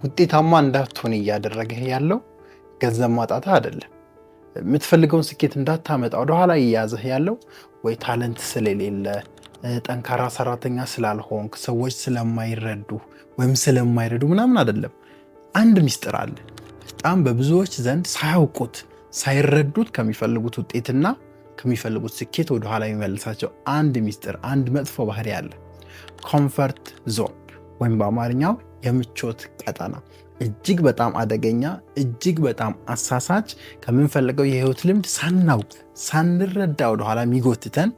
ውጤታማ እንዳትሆን እያደረገህ ያለው ገንዘብ ማጣት አይደለም። የምትፈልገውን ስኬት እንዳታመጣ ወደኋላ እያያዘህ ያለው ወይ ታለንት ስለሌለ፣ ጠንካራ ሰራተኛ ስላልሆንክ፣ ሰዎች ስለማይረዱ ወይም ስለማይረዱ ምናምን አይደለም። አንድ ሚስጥር አለ። በጣም በብዙዎች ዘንድ ሳያውቁት ሳይረዱት ከሚፈልጉት ውጤትና ከሚፈልጉት ስኬት ወደኋላ የሚመልሳቸው አንድ ሚስጥር፣ አንድ መጥፎ ባህሪ አለ። ኮምፈርት ዞን ወይም በአማርኛው የምቾት ቀጠና። እጅግ በጣም አደገኛ፣ እጅግ በጣም አሳሳች፣ ከምንፈልገው የህይወት ልምድ ሳናውቅ ሳንረዳ ወደኋላ የሚጎትተን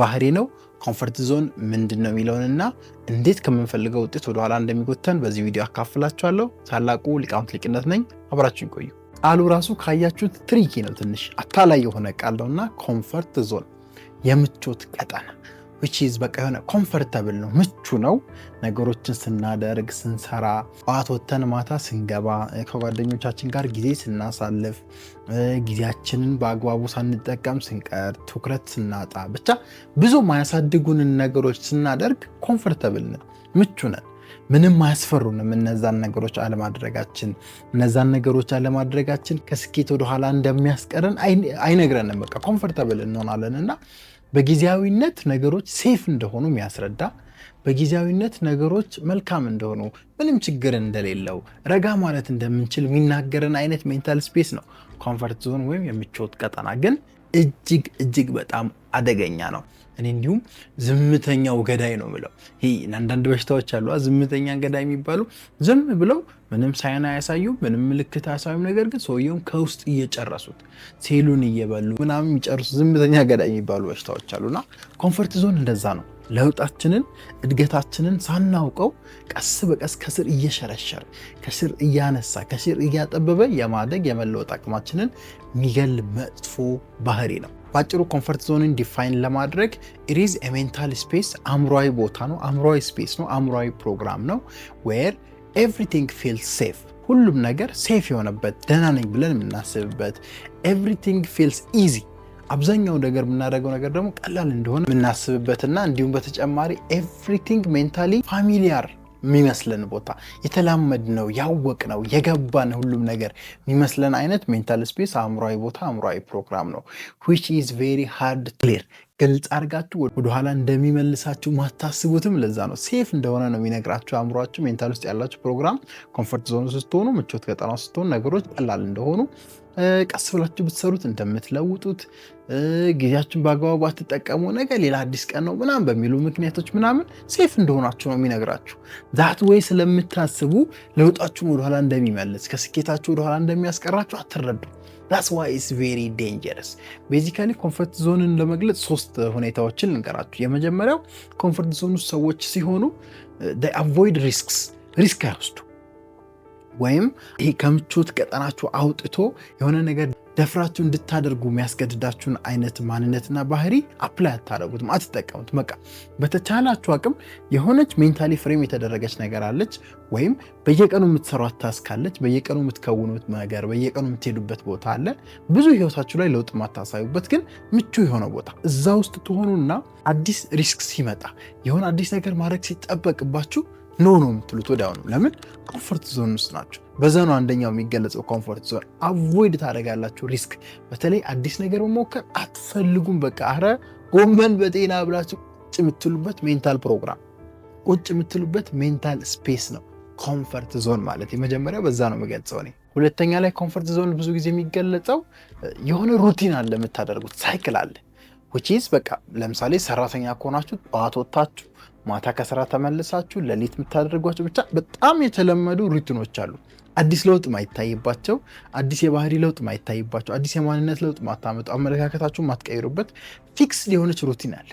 ባህሪ ነው። ኮምፈርት ዞን ምንድን ነው የሚለውንና እንዴት ከምንፈልገው ውጤት ወደኋላ እንደሚጎተን በዚህ ቪዲዮ አካፍላችኋለሁ። ታላቁ ሊቃውንት ሊቅነት ነኝ። አብራችሁን ቆዩ። ቃሉ ራሱ ካያችሁት ትሪኪ ነው፣ ትንሽ አታላይ የሆነ ቃል ነውና ኮምፈርት ዞን የምቾት ቀጠና which is በቃ የሆነ ኮምፈርታብል ነው፣ ምቹ ነው። ነገሮችን ስናደርግ ስንሰራ፣ ጠዋት ወተን ማታ ስንገባ፣ ከጓደኞቻችን ጋር ጊዜ ስናሳልፍ፣ ጊዜያችንን በአግባቡ ሳንጠቀም ስንቀር፣ ትኩረት ስናጣ፣ ብቻ ብዙ ማያሳድጉንን ነገሮች ስናደርግ ኮምፈርታብል ነን፣ ምቹ ነን። ምንም አያስፈሩንም እነዛን ነገሮች አለማድረጋችን ከስኬት ወደኋላ እንደሚያስቀረን አይነግረንም። በቃ ኮምፈርታብል እንሆናለን እና በጊዜያዊነት ነገሮች ሴፍ እንደሆኑ የሚያስረዳ፣ በጊዜያዊነት ነገሮች መልካም እንደሆኑ፣ ምንም ችግር እንደሌለው፣ ረጋ ማለት እንደምንችል የሚናገረን አይነት ሜንታል ስፔስ ነው ኮምፈርት ዞን ወይም የምቾት ቀጠና። ግን እጅግ በጣም አደገኛ ነው። እኔ እንዲሁም ዝምተኛው ገዳይ ነው ምለው። ይሄ አንዳንድ በሽታዎች አሉ ዝምተኛ ገዳይ የሚባሉ፣ ዝም ብለው ምንም ሳይን አያሳዩም፣ ምንም ምልክት አያሳዩም። ነገር ግን ሰውየውን ከውስጥ እየጨረሱት ሴሉን እየበሉ ምናምን የሚጨርሱ ዝምተኛ ገዳይ የሚባሉ በሽታዎች አሉና ኮምፈርት ዞን እንደዛ ነው። ለውጣችንን እድገታችንን ሳናውቀው ቀስ በቀስ ከስር እየሸረሸረ፣ ከስር እያነሳ፣ ከስር እያጠበበ የማደግ የመለወጥ አቅማችንን የሚገል መጥፎ ባህሪ ነው። ባጭሩ ኮምፈርት ዞንን ዲፋይን ለማድረግ it is a mental space፣ አእምሯዊ ቦታ ነው፣ አእምሯዊ ስፔስ ነው፣ አእምሯዊ ፕሮግራም ነው where everything feels safe፣ ሁሉም ነገር ሴፍ የሆነበት፣ ደህና ነኝ ብለን የምናስብበት፣ everything feels easy፣ አብዛኛው ነገር የምናደርገው ነገር ደግሞ ቀላል እንደሆነ የምናስብበትና እንዲሁም በተጨማሪ everything mentally familiar የሚመስለን ቦታ፣ የተላመድነው፣ ያወቅነው፣ የገባን ሁሉም ነገር የሚመስለን አይነት ሜንታል ስፔስ አእምሯዊ ቦታ፣ አእምሯዊ ፕሮግራም ነው which is very hard to clear። ግልጽ አድርጋችሁ ወደኋላ እንደሚመልሳችሁ ማታስቡትም ለዛ ነው። ሴፍ እንደሆነ ነው የሚነግራችሁ አእምሯችሁ። ሜንታል ውስጥ ያላችሁ ፕሮግራም ኮምፈርት ዞን ስትሆኑ፣ ምቾት ቀጠና ስትሆኑ ነገሮች ቀላል እንደሆኑ፣ ቀስ ብላችሁ ብትሰሩት እንደምትለውጡት፣ ጊዜያችሁን በአግባቡ ባትጠቀሙ ነገር ሌላ አዲስ ቀን ነው ምናምን በሚሉ ምክንያቶች ምናምን ሴፍ እንደሆናችሁ ነው የሚነግራችሁ። ዛት ወይ ስለምታስቡ ለውጣችሁን ወደኋላ እንደሚመልስ፣ ከስኬታችሁ ወደኋላ እንደሚያስቀራችሁ አትረዱ። that's why it's very dangerous። ቤዚካሊ ኮምፈርት ዞንን ለመግለጽ 3 ሁኔታዎችን ልንገራችሁ። የመጀመሪያው ኮምፈርት ዞን ውስጥ ሰዎች ሲሆኑ they avoid risks፣ ሪስክ አይወስዱ፣ ወይም ይሄ ከምቾት ቀጠናችሁ አውጥቶ የሆነ ነገር ደፍራችሁ እንድታደርጉ የሚያስገድዳችሁን አይነት ማንነትና ባህሪ አፕላይ አታደርጉትም፣ አትጠቀሙትም። በቃ በተቻላችሁ አቅም የሆነች ሜንታሊ ፍሬም የተደረገች ነገር አለች፣ ወይም በየቀኑ የምትሰሯት ታስክ አለች፣ በየቀኑ የምትከውኑት ነገር፣ በየቀኑ የምትሄዱበት ቦታ አለ። ብዙ ህይወታችሁ ላይ ለውጥ ማታሳዩበት ግን ምቹ የሆነ ቦታ፣ እዛ ውስጥ ትሆኑና አዲስ ሪስክ ሲመጣ፣ የሆነ አዲስ ነገር ማድረግ ሲጠበቅባችሁ ኖ ነው የምትሉት ወዲያውኑ። ለምን? ኮምፈርት ዞን ውስጥ ናቸው። በዛ ነው አንደኛው የሚገለጸው ኮምፈርት ዞን። አቮይድ ታደርጋላችሁ ሪስክ። በተለይ አዲስ ነገር መሞከር አትፈልጉም። በቃ አረ ጎመን በጤና ብላችሁ ቁጭ የምትሉበት ሜንታል ፕሮግራም፣ ቁጭ የምትሉበት ሜንታል ስፔስ ነው ኮምፈርት ዞን ማለት። የመጀመሪያው በዛ ነው የምገልጸው እኔ። ሁለተኛ ላይ ኮምፈርት ዞን ብዙ ጊዜ የሚገለጸው የሆነ ሩቲን አለ፣ የምታደርጉት ሳይክል አለ which is በቃ ለምሳሌ ሰራተኛ ከሆናችሁ ጠዋት ወጥታችሁ ማታ ከስራ ተመልሳችሁ ሌሊት የምታደርጓቸው ብቻ በጣም የተለመዱ ሩቲኖች አሉ። አዲስ ለውጥ ማይታይባቸው፣ አዲስ የባህሪ ለውጥ ማይታይባቸው፣ አዲስ የማንነት ለውጥ ማታመጡ፣ አመለካከታችሁን ማትቀይሩበት ፊክስ የሆነች ሩቲን አለ።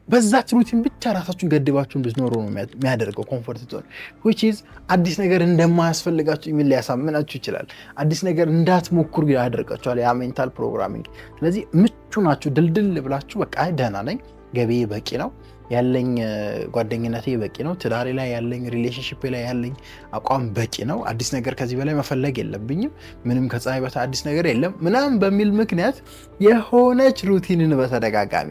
በዛች ሩቲን ብቻ ራሳችሁን ገድባችሁ እንድትኖሩ ነው የሚያደርገው ኮምፈርት ዞን which is አዲስ ነገር እንደማያስፈልጋችሁ ኢሜል ሊያሳምናችሁ ይችላል። አዲስ ነገር እንዳትሞክሩ ያደርጋችኋል ያ ሜንታል ፕሮግራሚንግ። ስለዚህ ምቹ ናችሁ፣ ድልድል ብላችሁ በቃ ደህና ነኝ፣ ገቢ በቂ ነው፣ ያለኝ ጓደኝነቴ በቂ ነው፣ ትዳሬ ላይ ያለኝ ሪሌሽንሺፕ ላይ ያለኝ አቋም በቂ ነው፣ አዲስ ነገር ከዚህ በላይ መፈለግ የለብኝም፣ ምንም ከፀሐይ በታ አዲስ ነገር የለም ምናምን በሚል ምክንያት የሆነች ሩቲንን በተደጋጋሚ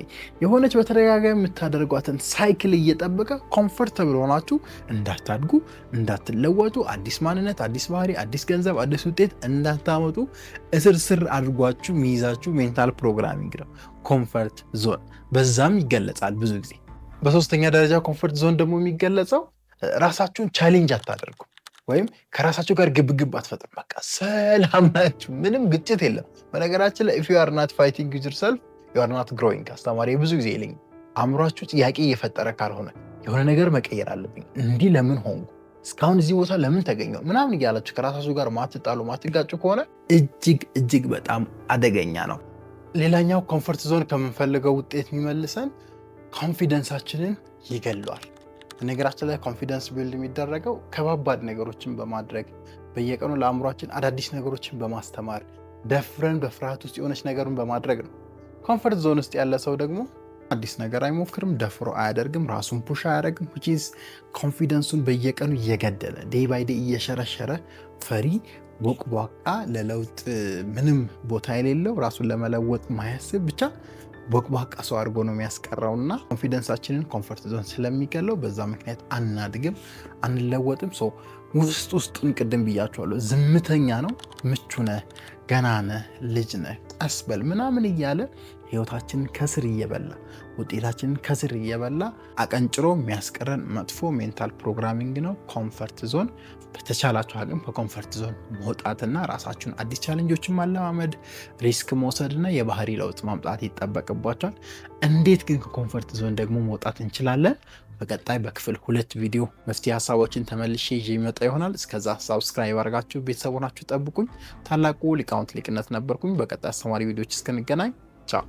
የምታደርጓትን ሳይክል እየጠበቀ ኮምፎርታብል ሆናችሁ እንዳታድጉ፣ እንዳትለወጡ፣ አዲስ ማንነት፣ አዲስ ባህሪ፣ አዲስ ገንዘብ፣ አዲስ ውጤት እንዳታመጡ እስር አድርጓችሁ የሚይዛችሁ ሜንታል ፕሮግራሚንግ ነው ኮምፈርት ዞን። በዛም ይገለጻል ብዙ ጊዜ። በሶስተኛ ደረጃ ኮምፎርት ዞን ደግሞ የሚገለጸው ራሳችሁን ቻሌንጅ አታደርጉ ወይም ከራሳችሁ ጋር ግብግብ አትፈጥሩ። በቃ ሰላም ናችሁ፣ ምንም ግጭት የለም። በነገራችን ላይ if you are not fighting with yourself you are not growing። አስተማሪ ብዙ ጊዜ ይለኝ አእምሯችሁ ጥያቄ እየፈጠረ ካልሆነ የሆነ ነገር መቀየር አለብኝ፣ እንዲህ ለምን ሆንኩ፣ እስካሁን እዚህ ቦታ ለምን ተገኘው ምናምን እያላችሁ ከራሳችሁ ጋር ማትጣሉ ማትጋጩ ከሆነ እጅግ በጣም አደገኛ ነው። ሌላኛው ኮምፎርት ዞን ከምንፈልገው ውጤት የሚመልሰን ኮንፊደንሳችንን ይገለዋል። በነገራችን ላይ ኮንፊደንስ ቢልድ የሚደረገው ከባባድ ነገሮችን በማድረግ በየቀኑ ለአእምሯችን አዳዲስ ነገሮችን በማስተማር ደፍረን በፍርሃት ውስጥ የሆነች ነገርን በማድረግ ነው። ኮምፎርት ዞን ውስጥ ያለ ሰው ደግሞ አዲስ ነገር አይሞክርም፣ ደፍሮ አያደርግም፣ ራሱን ፑሽ አያደርግም። ኮንፊደንሱን በየቀኑ እየገደለ ዴይ ባይ ዴይ እየሸረሸረ ፈሪ ቦቅቧቃ ለለውጥ ምንም ቦታ የሌለው ራሱን ለመለወጥ ማያስብ ብቻ ቦቅቧቃ ሰው አድርጎ ነው የሚያስቀረውና ኮንፊደንሳችንን ኮምፎርት ዞን ስለሚገለው በዛ ምክንያት አናድግም፣ አንለወጥም። ውስጡን ቅድም ብያቸዋለሁ፣ ዝምተኛ ነው፣ ምቹ ነህ፣ ገና ነህ፣ ልጅ ነህ፣ ቀስ በል ምናምን እያለ ህይወታችንን ከስር እየበላ ውጤታችንን ከስር እየበላ አቀንጭሮ የሚያስቀረን መጥፎ ሜንታል ፕሮግራሚንግ ነው ኮምፎርት ዞን። በተቻላችሁ አቅም ከኮምፎርት ዞን መውጣትና ራሳችሁን አዲስ ቻሌንጆችን ማለማመድ፣ ሪስክ መውሰድና የባህሪ ለውጥ ማምጣት ይጠበቅባቸዋል። እንዴት ግን ከኮምፎርት ዞን ደግሞ መውጣት እንችላለን? በቀጣይ በክፍል 2 ቪዲዮ መፍትሄ ሀሳቦችን ተመልሼ ይዤ የሚመጣ ይሆናል። እስከዛ ሳብስክራይብ አድርጋችሁ ቤተሰብ ሆናችሁ ጠብቁኝ። ታላቁ ሊቃውንት ሊቅነት ነበርኩኝ። በቀጣይ አስተማሪ ቪዲዮዎች እስክንገናኝ ቻው።